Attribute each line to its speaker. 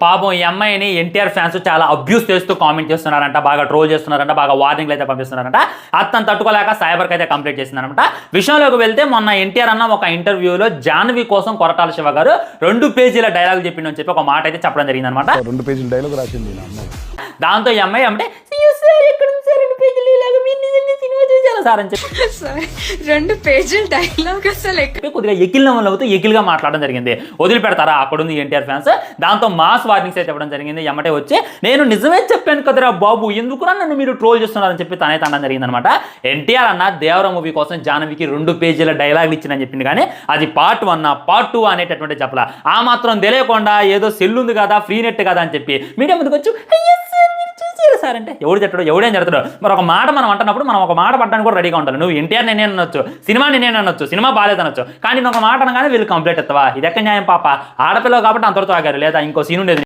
Speaker 1: పాపం ఈ అమ్మాయిని ఎన్టీఆర్ ఫ్యాన్స్ చాలా అబ్యూస్ చేస్తూ కామెంట్ చేస్తున్నారంట, బాగా ట్రోల్ చేస్తున్నారంట, బాగా వార్నింగ్లు అయితే పంపిస్తున్నారంట. అతను తట్టుకోలేక సైబర్కి అయితే కంప్లీట్ చేసిందనమాట. విషయంలోకి వెళ్తే మొన్న ఎన్టీఆర్ అన్న ఒక ఇంటర్వ్యూలో జాన్వి కోసం కొరటాల శివ గారు 2 పేజీల డైలాగ్ చెప్పిండని చెప్పి ఒక మాట అయితే చెప్పడం జరిగింది అనమాట.
Speaker 2: 2 పేజీల డైలాగ్ రాసింది.
Speaker 1: దాంతో ఈ అమ్మాయి అంటే 2 పేజీలు ఇలాగ మీరు నిజంగా సినిమా చూసారా సార్ అని చెప్పి
Speaker 3: 2 పేజీల డైలాగ్ అసలు
Speaker 1: కొద్దిగా ఎకిల్నవుతూ ఎకిల్గా మాట్లాడడం జరిగింది. వదిలిపెడతారా అక్కడ ఉంది ఎన్టీఆర్ ఫ్యాన్స్. దాంతో మాస్ వార్నింగ్స్ అయితే చెప్పడం జరిగింది. ఎమ్మటే వచ్చి నేను నిజమే చెప్పాను కదరా బాబు, ఎందుకురా నన్ను మీరు ట్రోల్ చేస్తున్నారని చెప్పి తనైతే అనడం జరిగింది అనమాట. ఎన్టీఆర్ అన్న దేవర మూవీ కోసం జాహ్నవికి 2 పేజీల డైలాగులు ఇచ్చిందని చెప్పింది, కానీ అది పార్ట్ 1 పార్ట్ 2 అనేటటువంటి చెప్పలా. ఆ మాత్రం తెలియకుండా ఏదో సెల్ ఉంది కదా, ఫ్రీ నెట్ కదా అని చెప్పి మీడియా ముందుకు వచ్చి సార్ అంటే ఎవడు చెట్టాడు, ఎవడేం చెడతాడు. మరి ఒక మాట మనం అంటున్నప్పుడు మనం ఒక మాట పట్టడానికి కూడా రెడీగా ఉంటాను. నువ్వు ఎన్టీఆర్ నేనే అనొచ్చు, సినిమా నేనే అనొచ్చు, సినిమా బాగాలేదనొచ్చు, కానీ నేను ఒక మాట అనగానే వీళ్ళు కంప్లీట్ ఎత్తవా? ఇది ఎక్కడ న్యాయం పాప? ఆడపిల్ల కాబట్టి అంతటితో ఆగారు, లేదా ఇంకో సీన్ ఉండేది.